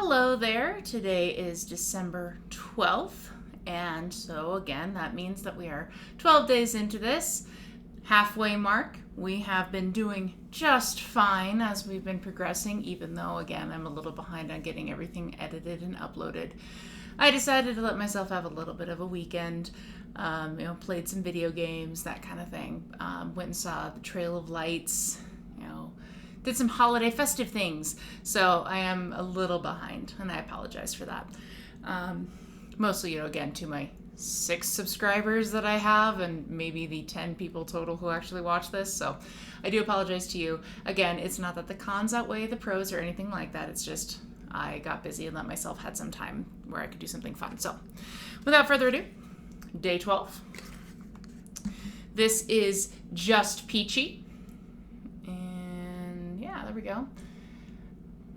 Hello there. Today is December 12th, and so again, that means that we are 12 days into this halfway mark. We have been doing just fine as we've been progressing, even though, again, I'm a little behind on getting everything edited and uploaded. I decided to let myself have a little bit of a weekend, played some video games, that kind of thing. Went and saw the Trail of Lights, did some holiday festive things. So I am a little behind, and I apologize for that. Mostly, again, to my 6 subscribers that I have and maybe the 10 people total who actually watch this. So I do apologize to you. Again, it's not that the cons outweigh the pros or anything like that. It's just I got busy and let myself had some time where I could do something fun. So without further ado, day 12. This is Just Peachy. There we go.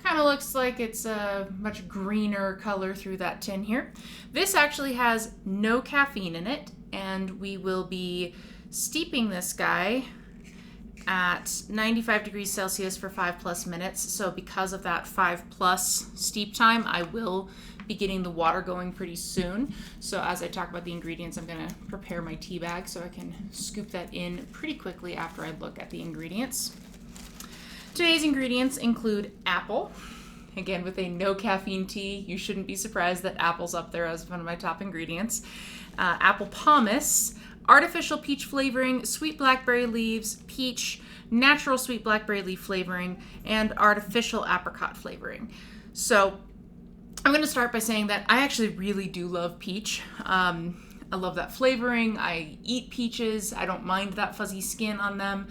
Kind of looks like it's a much greener color through that tin here. This actually has no caffeine in it, and we will be steeping this guy at 95 degrees Celsius for 5+ minutes. So because of that 5+ steep time, I will be getting the water going pretty soon. So as I talk about the ingredients, I'm going to prepare my tea bag so I can scoop that in pretty quickly after I look at the ingredients. Today's ingredients include apple. Again, with a no caffeine tea, you shouldn't be surprised that apple's up there as one of my top ingredients. Apple pomace, artificial peach flavoring, sweet blackberry leaves, peach, natural sweet blackberry leaf flavoring, and artificial apricot flavoring. So I'm going to start by saying that I actually really do love peach. I love that flavoring. I eat peaches. I don't mind that fuzzy skin on them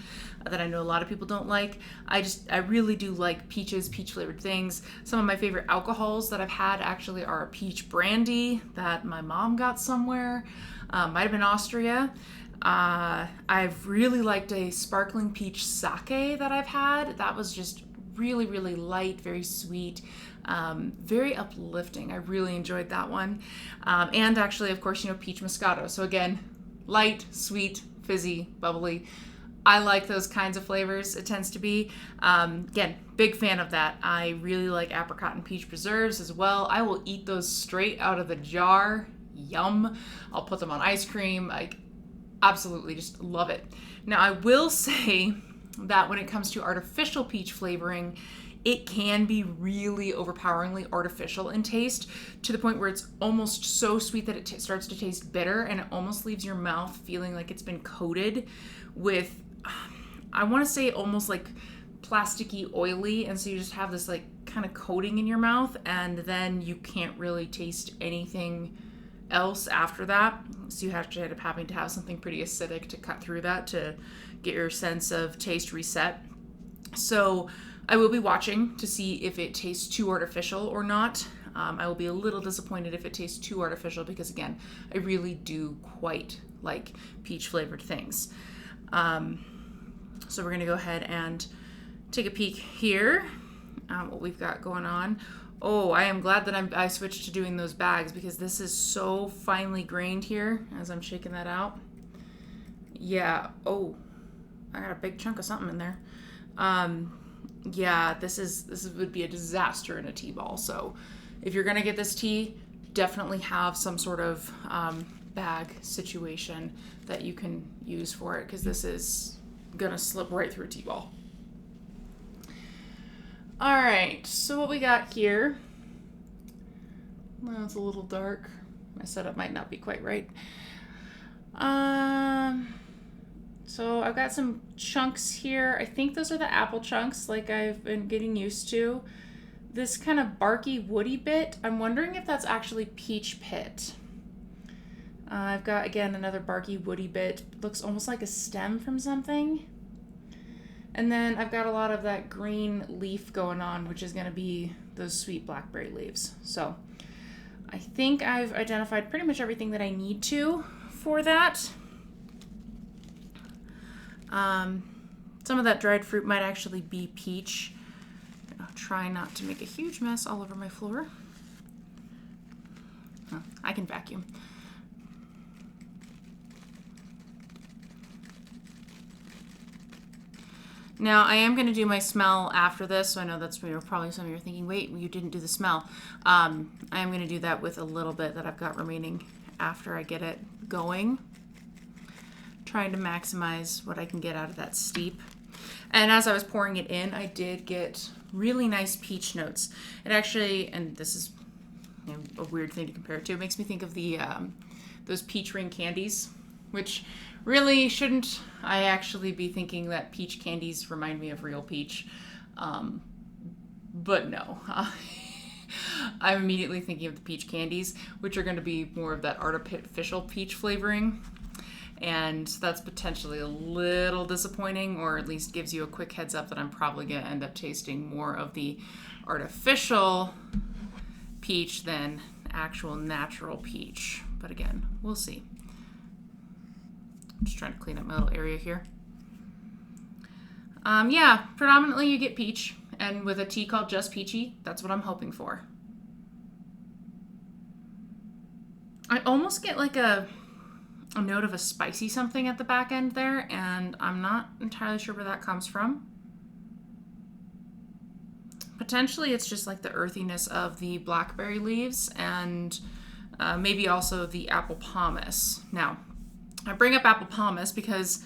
that I know a lot of people don't like. I really do like peaches, peach flavored things. Some of my favorite alcohols that I've had actually are a peach brandy that my mom got somewhere. Might have been Austria. I've really liked a sparkling peach sake that I've had. That was just really, really light, very sweet. Very uplifting. I really enjoyed that one. And actually, of course, peach moscato. So again, light, sweet, fizzy, bubbly. I like those kinds of flavors. It tends to be. Again, big fan of that. I really like apricot and peach preserves as well. I will eat those straight out of the jar. Yum. I'll put them on ice cream. Absolutely just love it. Now, I will say that when it comes to artificial peach flavoring, it can be really overpoweringly artificial in taste to the point where it's almost so sweet that it starts to taste bitter, and it almost leaves your mouth feeling like it's been coated with, I want to say almost like plasticky oily, and so you just have this kind of coating in your mouth, and then you can't really taste anything else after that. So you have to end up having to have something pretty acidic to cut through that to get your sense of taste reset. So I will be watching to see if it tastes too artificial or not. I will be a little disappointed if it tastes too artificial because, again, I really do quite like peach flavored things. So we're going to go ahead and take a peek here what we've got going on. Oh, I am glad that I switched to doing those bags because this is so finely grained here as I'm shaking that out. Yeah. Oh, I got a big chunk of something in there. Yeah, this would be a disaster in a tea ball. So if you're going to get this tea, definitely have some sort of bag situation that you can use for it because this is going to slip right through a tea ball. All right, so what we got here, well, it's a little dark. My setup might not be quite right. So I've got some chunks here. I think those are the apple chunks like I've been getting used to. This kind of barky woody bit, I'm wondering if that's actually peach pit. I've got, again, another barky woody bit. Looks almost like a stem from something. And then I've got a lot of that green leaf going on, which is going to be those sweet blackberry leaves. So I think I've identified pretty much everything that I need to for that. Some of that dried fruit might actually be peach. I'll try not to make a huge mess all over my floor. Oh, I can vacuum. Now, I am going to do my smell after this, so I know that's where probably some of you are thinking, wait, you didn't do the smell. I am going to do that with a little bit that I've got remaining after I get it going. Trying to maximize what I can get out of that steep. And as I was pouring it in, I did get really nice peach notes. It actually, and this is a weird thing to compare it to, it makes me think of the those peach ring candies, which really shouldn't I actually be thinking that peach candies remind me of real peach. But no. I'm immediately thinking of the peach candies, which are going to be more of that artificial peach flavoring. And that's potentially a little disappointing, or at least gives you a quick heads up that I'm probably going to end up tasting more of the artificial peach than actual natural peach. But again, we'll see. I'm just trying to clean up my little area here. Yeah, predominantly you get peach, and with a tea called Just Peachy, that's what I'm hoping for. I almost get like a note of a spicy something at the back end there, and I'm not entirely sure where that comes from. Potentially it's just like the earthiness of the blackberry leaves and maybe also the apple pomace. Now, I bring up apple pomace because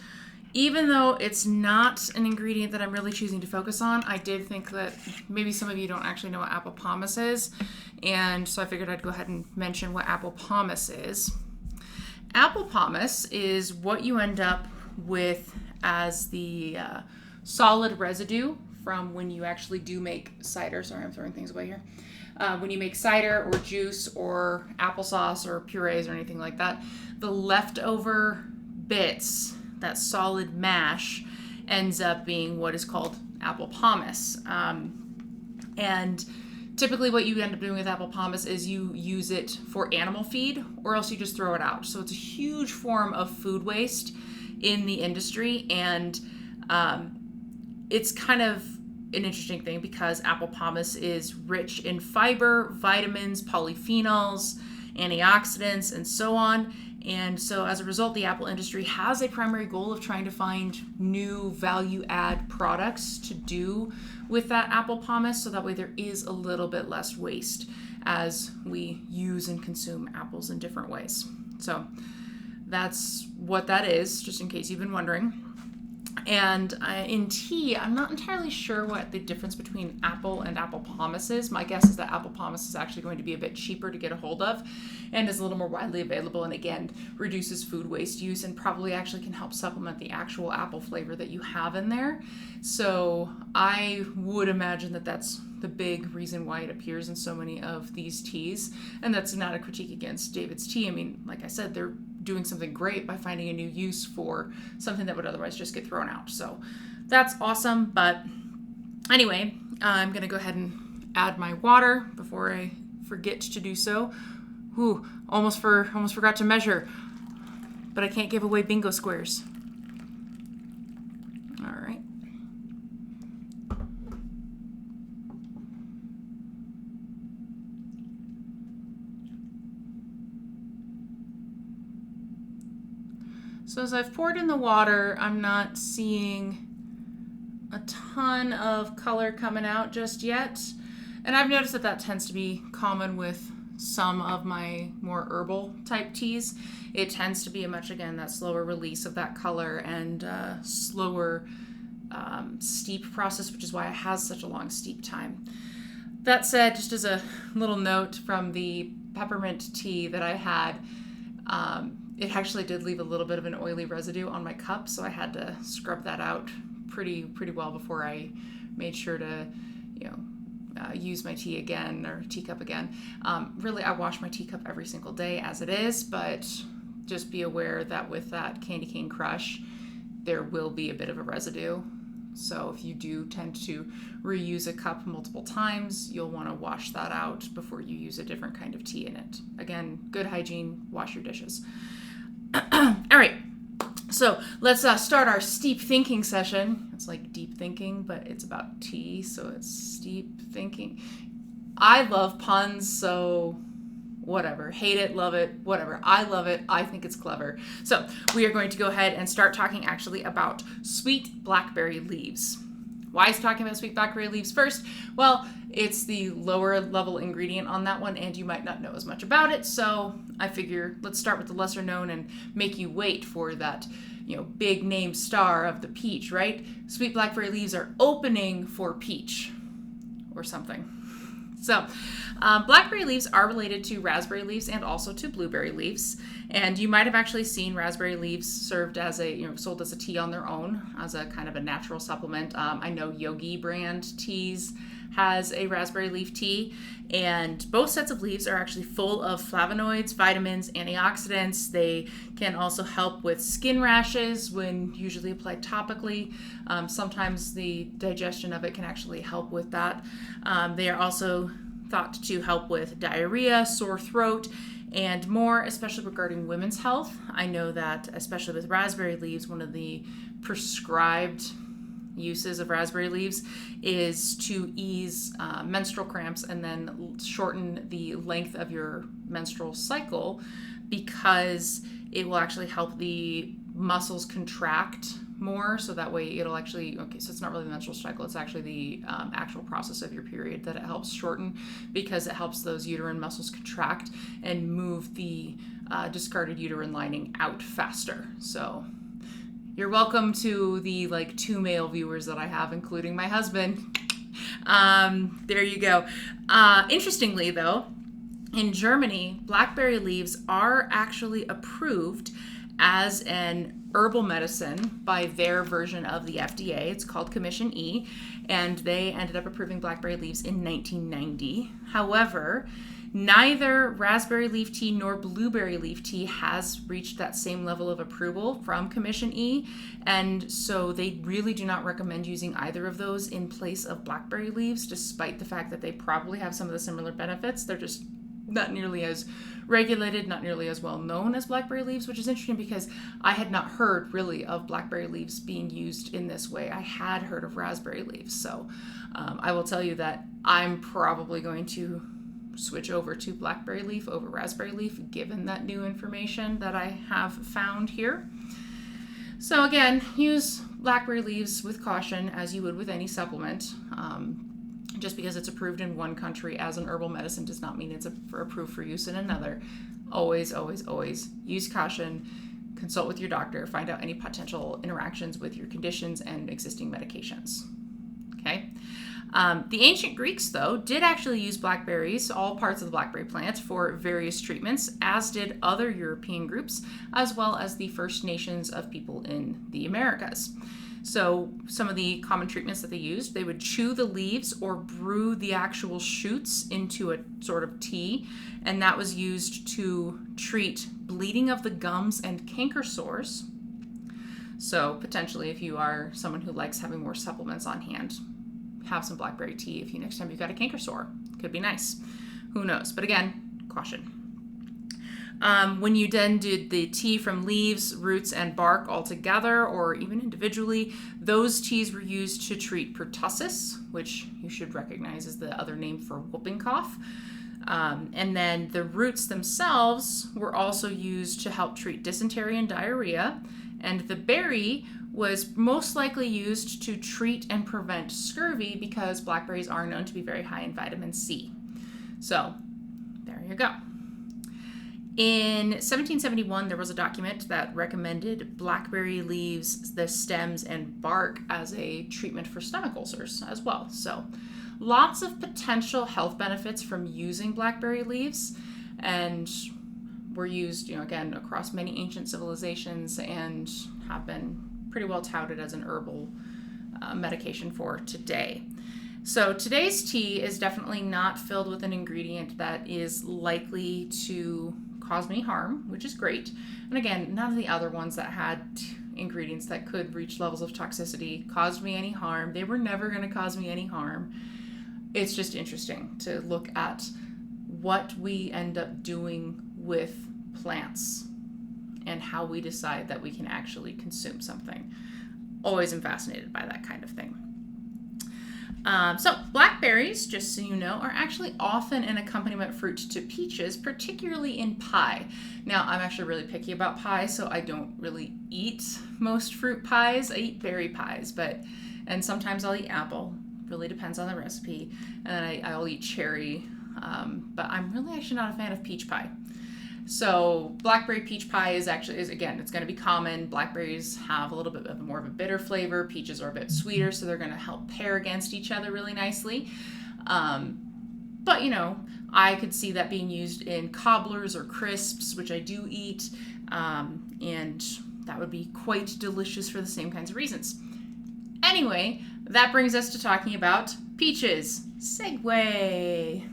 even though it's not an ingredient that I'm really choosing to focus on, I did think that maybe some of you don't actually know what apple pomace is, and so I figured I'd go ahead and mention what apple pomace is. Apple pomace is what you end up with as the solid residue from when you actually do make cider. Sorry, I'm throwing things away here. When you make cider or juice or applesauce or purees or anything like that, the leftover bits, that solid mash, ends up being what is called apple pomace. And typically what you end up doing with apple pomace is you use it for animal feed, or else you just throw it out. So it's a huge form of food waste in the industry, and it's kind of an interesting thing because apple pomace is rich in fiber, vitamins, polyphenols, antioxidants, and so on. And so as a result, the apple industry has a primary goal of trying to find new value add products to do with that apple pomace, so that way there is a little bit less waste as we use and consume apples in different ways. So that's what that is, just in case you've been wondering. And in tea, I'm not entirely sure what the difference between apple and apple pomace is. My guess is that apple pomace is actually going to be a bit cheaper to get a hold of and is a little more widely available, and again, reduces food waste use and probably actually can help supplement the actual apple flavor that you have in there. So I would imagine that that's the big reason why it appears in so many of these teas. And that's not a critique against David's Tea. I mean, like I said, they're doing something great by finding a new use for something that would otherwise just get thrown out. So that's awesome. But anyway, I'm going to go ahead and add my water before I forget to do so. Ooh, almost forgot to measure, but I can't give away bingo squares. All right. So as I've poured in the water, I'm not seeing a ton of color coming out just yet. And I've noticed that that tends to be common with some of my more herbal type teas. It tends to be again, that slower release of that color and slower steep process, which is why it has such a long steep time. That said, just as a little note from the peppermint tea that I had, it actually did leave a little bit of an oily residue on my cup, so I had to scrub that out pretty well before I made sure to, use my tea again, or teacup again. Really, I wash my teacup every single day as it is, but just be aware that with that candy cane crush, there will be a bit of a residue. So if you do tend to reuse a cup multiple times, you'll want to wash that out before you use a different kind of tea in it. Again, good hygiene, wash your dishes. All right, so let's start our steep thinking session. It's like deep thinking, but it's about tea, so it's steep thinking. I love puns, so whatever. Hate it, love it, whatever. I love it. I think it's clever. So we are going to go ahead and start talking actually about sweet blackberry leaves. Why is talking about sweet blackberry leaves first? Well, it's the lower level ingredient on that one, and you might not know as much about it. So I figure let's start with the lesser known and make you wait for that, big name star of the peach, right? Sweet blackberry leaves are opening for peach or something. So blackberry leaves are related to raspberry leaves and also to blueberry leaves. And you might have actually seen raspberry leaves served as sold as a tea on their own as a kind of a natural supplement. I know Yogi brand teas has a raspberry leaf tea, and both sets of leaves are actually full of flavonoids, vitamins, antioxidants. They can also help with skin rashes when usually applied topically. Sometimes the digestion of it can actually help with that. They are also thought to help with diarrhea, sore throat, and more, especially regarding women's health. I know that, especially with raspberry leaves, one of the prescribed uses of raspberry leaves is to ease menstrual cramps and then shorten the length of your menstrual cycle, because it will actually help the muscles contract more, so that way it'll actually, so it's not really the menstrual cycle, it's actually the actual process of your period that it helps shorten, because it helps those uterine muscles contract and move the discarded uterine lining out faster. So you're welcome to the 2 male viewers that I have, including my husband. There you go. Interestingly though, in Germany, blackberry leaves are actually approved as an herbal medicine by their version of the FDA. It's called Commission E, and they ended up approving blackberry leaves in 1990. However, neither raspberry leaf tea nor blueberry leaf tea has reached that same level of approval from Commission E, and so they really do not recommend using either of those in place of blackberry leaves, despite the fact that they probably have some of the similar benefits. They're just not nearly as regulated, not nearly as well known as blackberry leaves, which is interesting because I had not heard really of blackberry leaves being used in this way. I had heard of raspberry leaves. So I will tell you that I'm probably going to switch over to blackberry leaf over raspberry leaf, given that new information that I have found here. So again, use blackberry leaves with caution, as you would with any supplement. Just because it's approved in one country as an herbal medicine does not mean it's approved for use in another. Always, always, always use caution. Consult with your doctor. Find out any potential interactions with your conditions and existing medications. Okay. The ancient Greeks, though, did actually use blackberries, all parts of the blackberry plant, for various treatments, as did other European groups, as well as the First Nations of people in the Americas. So some of the common treatments that they used, they would chew the leaves or brew the actual shoots into a sort of tea, and that was used to treat bleeding of the gums and canker sores. So potentially, if you are someone who likes having more supplements on hand, have some blackberry tea if next time you've got a canker sore. Could be nice. Who knows? But again, caution. When you then did the tea from leaves, roots, and bark all together, or even individually, those teas were used to treat pertussis, which you should recognize as the other name for whooping cough. And then the roots themselves were also used to help treat dysentery and diarrhea. And the berry was most likely used to treat and prevent scurvy, because blackberries are known to be very high in vitamin C. So there you go. In 1771, there was a document that recommended blackberry leaves, the stems, and bark as a treatment for stomach ulcers as well. So lots of potential health benefits from using blackberry leaves, and were used, again, across many ancient civilizations, and have been pretty well touted as an herbal medication for today. So today's tea is definitely not filled with an ingredient that is likely to cause me harm, which is great. And again, none of the other ones that had ingredients that could reach levels of toxicity caused me any harm. They were never going to cause me any harm. It's just interesting to look at what we end up doing with plants and how we decide that we can actually consume something. Always am fascinated by that kind of thing. So blackberries, just so you know, are actually often an accompaniment fruit to peaches, particularly in pie. Now, I'm actually really picky about pie, so I don't really eat most fruit pies. I eat berry pies, and sometimes I'll eat apple. Really depends on the recipe. And then I'll eat cherry, but I'm really actually not a fan of peach pie. So blackberry peach pie is again, it's going to be common. Blackberries have a little bit more of a bitter flavor. Peaches are a bit sweeter, so they're going to help pair against each other really nicely. But I could see that being used in cobblers or crisps, which I do eat, and that would be quite delicious for the same kinds of reasons. Anyway, that brings us to talking about peaches. Segue.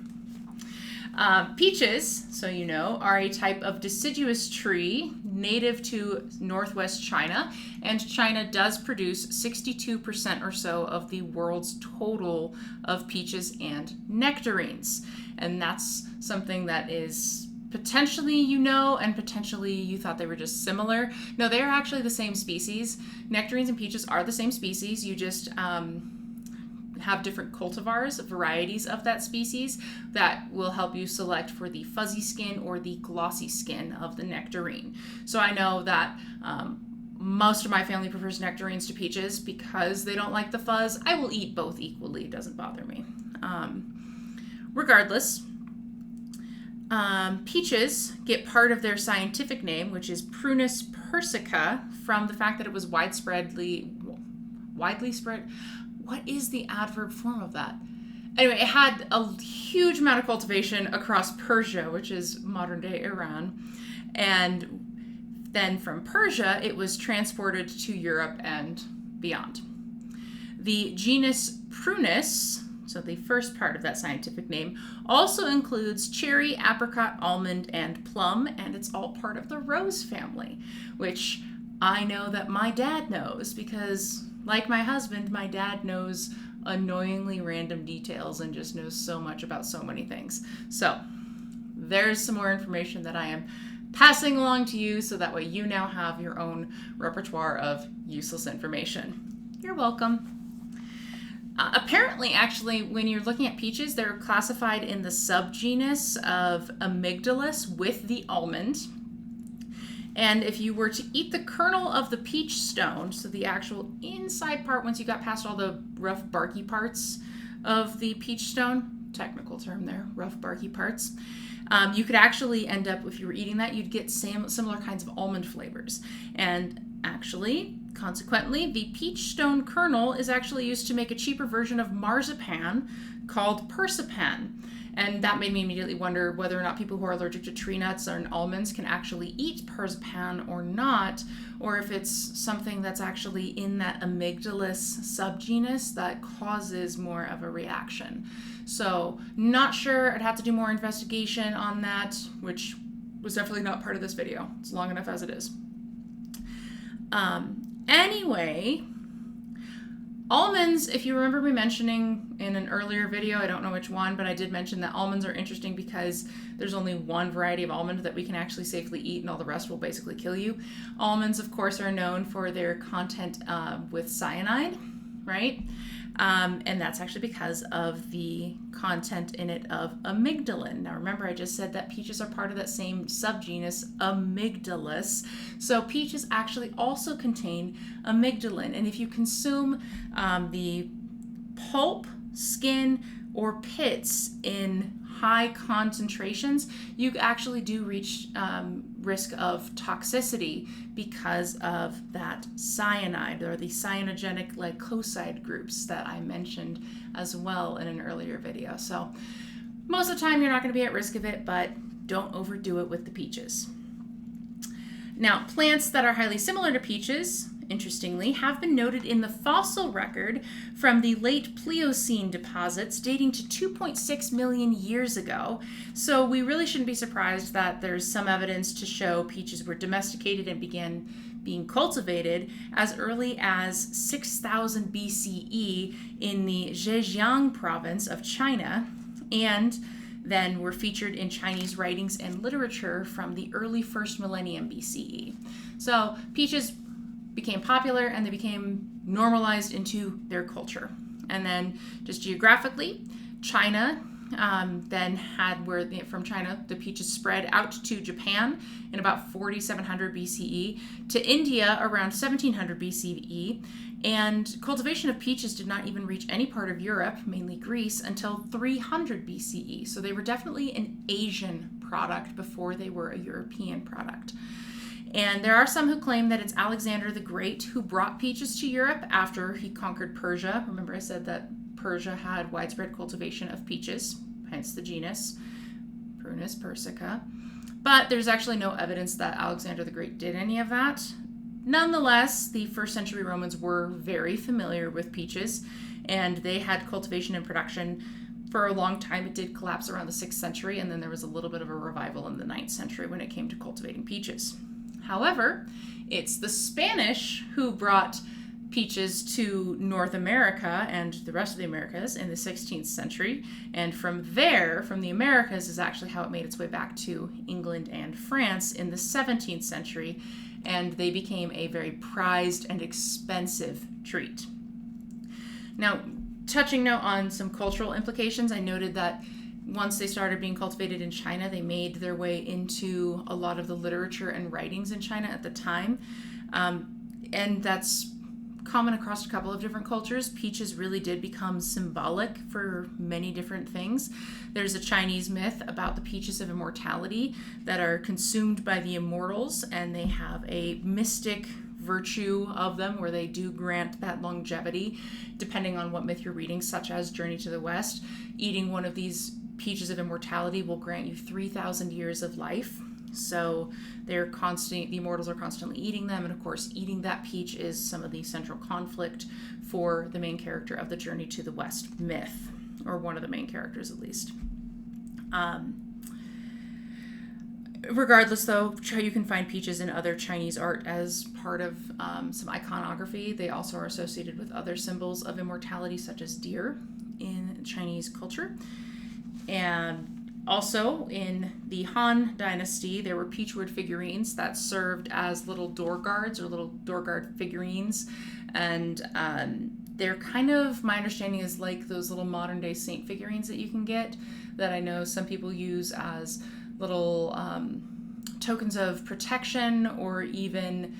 Peaches, so you know, are a type of deciduous tree native to northwest China, and China does produce 62% or so of the world's total of peaches and nectarines. And that's something that is potentially and potentially you thought they were just similar. No, they are actually the same species. Nectarines and peaches are the same species. You just have different cultivars, varieties of that species that will help you select for the fuzzy skin or the glossy skin of the nectarine. So I know that most of my family prefers nectarines to peaches because they don't like the fuzz. I will eat both equally. It doesn't bother me. Regardless, peaches get part of their scientific name, which is Prunus persica, from the fact that it was widely spread. What is the adverb form of that? Anyway, it had a huge amount of cultivation across Persia, which is modern-day Iran. And then from Persia, it was transported to Europe and beyond. The genus Prunus, so the first part of that scientific name, also includes cherry, apricot, almond, and plum, and it's all part of the rose family, which I know that my dad knows because, like my husband, my dad knows annoyingly random details and just knows so much about so many things. So there's some more information that I am passing along to you so that way you now have your own repertoire of useless information. You're welcome. Apparently, actually, when you're looking at peaches, they're classified in the subgenus of amygdalus with the almond. And if you were to eat the kernel of the peach stone, so the actual inside part, once you got past all the rough barky parts of the peach stone, technical term there, rough barky parts, you could actually end up, if you were eating that, you'd get similar kinds of almond flavors. And actually, consequently, the peach stone kernel is actually used to make a cheaper version of marzipan called persipan. And that made me immediately wonder whether or not people who are allergic to tree nuts and almonds can actually eat persipan or not, or if it's something that's actually in that amygdalus subgenus that causes more of a reaction. So not sure. I'd have to do more investigation on that, which was definitely not part of this video. It's long enough as it is. Anyway, almonds, if you remember me mentioning in an earlier video, I don't know which one, but I did mention that almonds are interesting because there's only one variety of almond that we can actually safely eat and all the rest will basically kill you. Almonds, of course, are known for their content with cyanide, right? And that's actually because of the content in it of amygdalin. Now remember, I just said that peaches are part of that same subgenus, amygdalus. So peaches actually also contain amygdalin. And if you consume the pulp, skin, or pits in high concentrations, you actually do reach risk of toxicity because of that cyanide or the cyanogenic glycoside groups that I mentioned as well in an earlier video. So most of the time you're not going to be at risk of it, but don't overdo it with the peaches. Now, plants that are highly similar to peaches, interestingly, have been noted in the fossil record from the late Pliocene deposits dating to 2.6 million years ago. So we really shouldn't be surprised that there's some evidence to show peaches were domesticated and began being cultivated as early as 6000 BCE in the Zhejiang province of China, and then were featured in Chinese writings and literature from the early first millennium BCE. So peaches became popular and they became normalized into their culture. And then just geographically, China then had from China, the peaches spread out to Japan in about 4700 BCE, to India around 1700 BCE, and cultivation of peaches did not even reach any part of Europe, mainly Greece, until 300 BCE. So they were definitely an Asian product before they were a European product. And there are some who claim that it's Alexander the Great who brought peaches to Europe after he conquered Persia. Remember I said that Persia had widespread cultivation of peaches, hence the genus Prunus persica. But there's actually no evidence that Alexander the Great did any of that. Nonetheless, the first century Romans were very familiar with peaches, and they had cultivation and production for a long time. It did collapse around the 6th century, and then there was a little bit of a revival in the 9th century when it came to cultivating peaches. However, it's the Spanish who brought peaches to North America and the rest of the Americas in the 16th century, and from there, from the Americas, is actually how it made its way back to England and France in the 17th century, and they became a very prized and expensive treat. Now, touching now on some cultural implications, I noted that once they started being cultivated in China, they made their way into a lot of the literature and writings in China at the time, and that's common across a couple of different cultures. Peaches really did become symbolic for many different things. There's a Chinese myth about the peaches of immortality that are consumed by the immortals, and they have a mystic virtue of them where they do grant that longevity depending on what myth you're reading, such as Journey to the West. Eating one of these peaches of immortality will grant you 3,000 years of life. So the immortals are constantly eating them, and of course eating that peach is some of the central conflict for the main character of the Journey to the West myth, or one of the main characters at least. Regardless though, you can find peaches in other Chinese art as part of some iconography. They also are associated with other symbols of immortality, such as deer in Chinese culture. And also, in the Han Dynasty, there were peachwood figurines that served as little door guards or little door guard figurines. And they're kind of, my understanding is like those little modern day saint figurines that you can get, that I know some people use as little tokens of protection, or even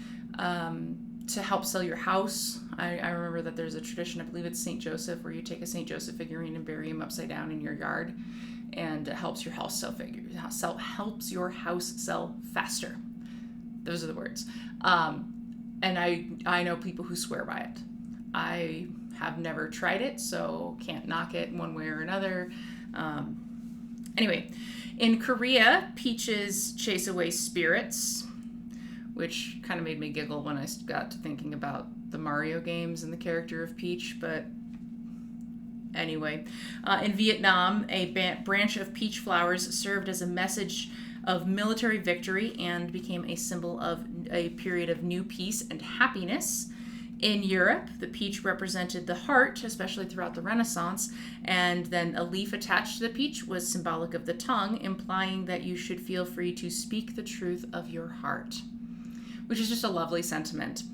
to help sell your house. I remember that there's a tradition, I believe it's St. Joseph, where you take a St. Joseph figurine and bury him upside down in your yard, and it helps your house helps your house sell faster. Those are the words. And I know people who swear by it. I have never tried it, so can't knock it one way or another. Anyway, in Korea, peaches chase away spirits, which kind of made me giggle when I got to thinking about the Mario games and the character of Peach, but anyway. In Vietnam, a branch of peach flowers served as a message of military victory and became a symbol of a period of new peace and happiness. In Europe, the peach represented the heart, especially throughout the Renaissance, and then a leaf attached to the peach was symbolic of the tongue, implying that you should feel free to speak the truth of your heart, which is just a lovely sentiment.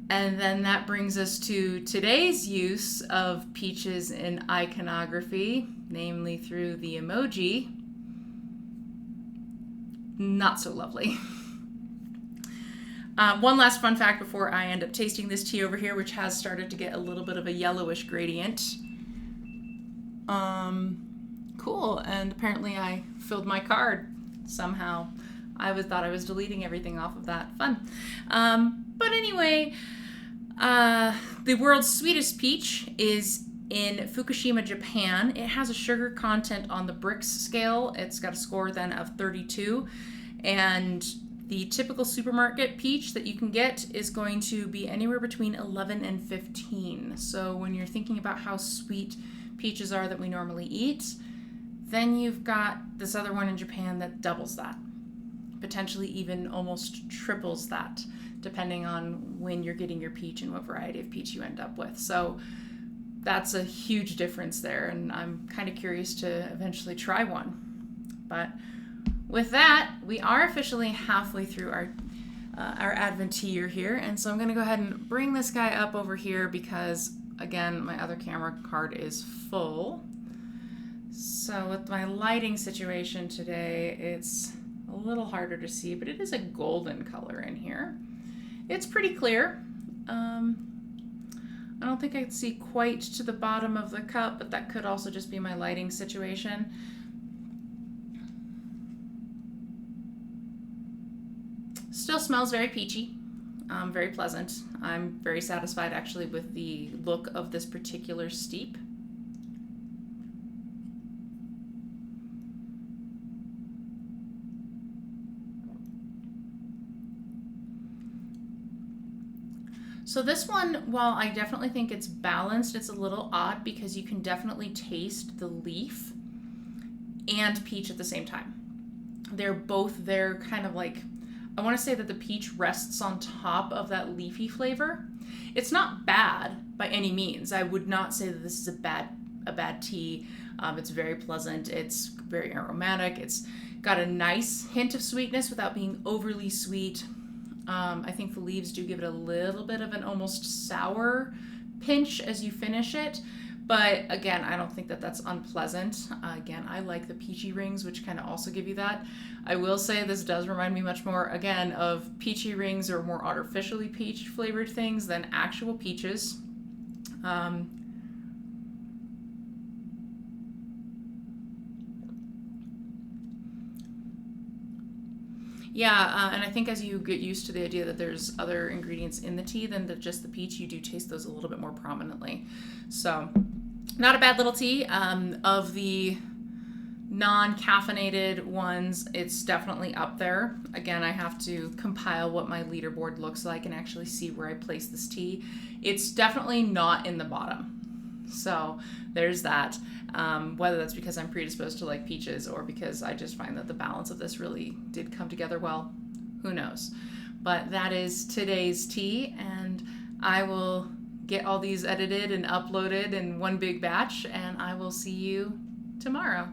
And then that brings us to today's use of peaches in iconography, namely through the emoji. Not so lovely. One last fun fact before I end up tasting this tea over here, which has started to get a little bit of a yellowish gradient. Cool, and apparently I filled my card somehow. Thought I was deleting everything off of that. Fun. But anyway, the world's sweetest peach is in Fukushima, Japan. It has a sugar content on the Brix scale. It's got a score then of 32, and the typical supermarket peach that you can get is going to be anywhere between 11 and 15. So when you're thinking about how sweet peaches are that we normally eat, then you've got this other one in Japan that doubles that. Potentially even almost triples that, depending on when you're getting your peach and what variety of peach you end up with. So that's a huge difference there, and I'm kind of curious to eventually try one. But with that, we are officially halfway through our Advent tea year here, and so I'm going to go ahead and bring this guy up over here because again, my other camera card is full. So with my lighting situation today, it's a little harder to see, but it is a golden color in here. It's pretty clear. I don't think I can see quite to the bottom of the cup, but that could also just be my lighting situation. Still smells very peachy, very pleasant. I'm very satisfied actually with the look of this particular steep. So this one, while I definitely think it's balanced, it's a little odd because you can definitely taste the leaf and peach at the same time. They're both there, kind of like, I want to say that the peach rests on top of that leafy flavor. It's not bad by any means. I would not say that this is a bad tea. It's very pleasant. It's very aromatic. It's got a nice hint of sweetness without being overly sweet. I think the leaves do give it a little bit of an almost sour pinch as you finish it. But again, I don't think that that's unpleasant. Again, I like the peachy rings, which kind of also give you that. I will say this does remind me much more, again, of peachy rings or more artificially peach flavored things than actual peaches. Yeah, and I think as you get used to the idea that there's other ingredients in the tea than just the peach, you do taste those a little bit more prominently. So, not a bad little tea. Of the non-caffeinated ones, it's definitely up there. Again, I have to compile what my leaderboard looks like and actually see where I place this tea. It's definitely not in the bottom. So there's that. Whether that's because I'm predisposed to like peaches or because I just find that the balance of this really did come together well, who knows. But that is today's tea, and I will get all these edited and uploaded in one big batch, and I will see you tomorrow.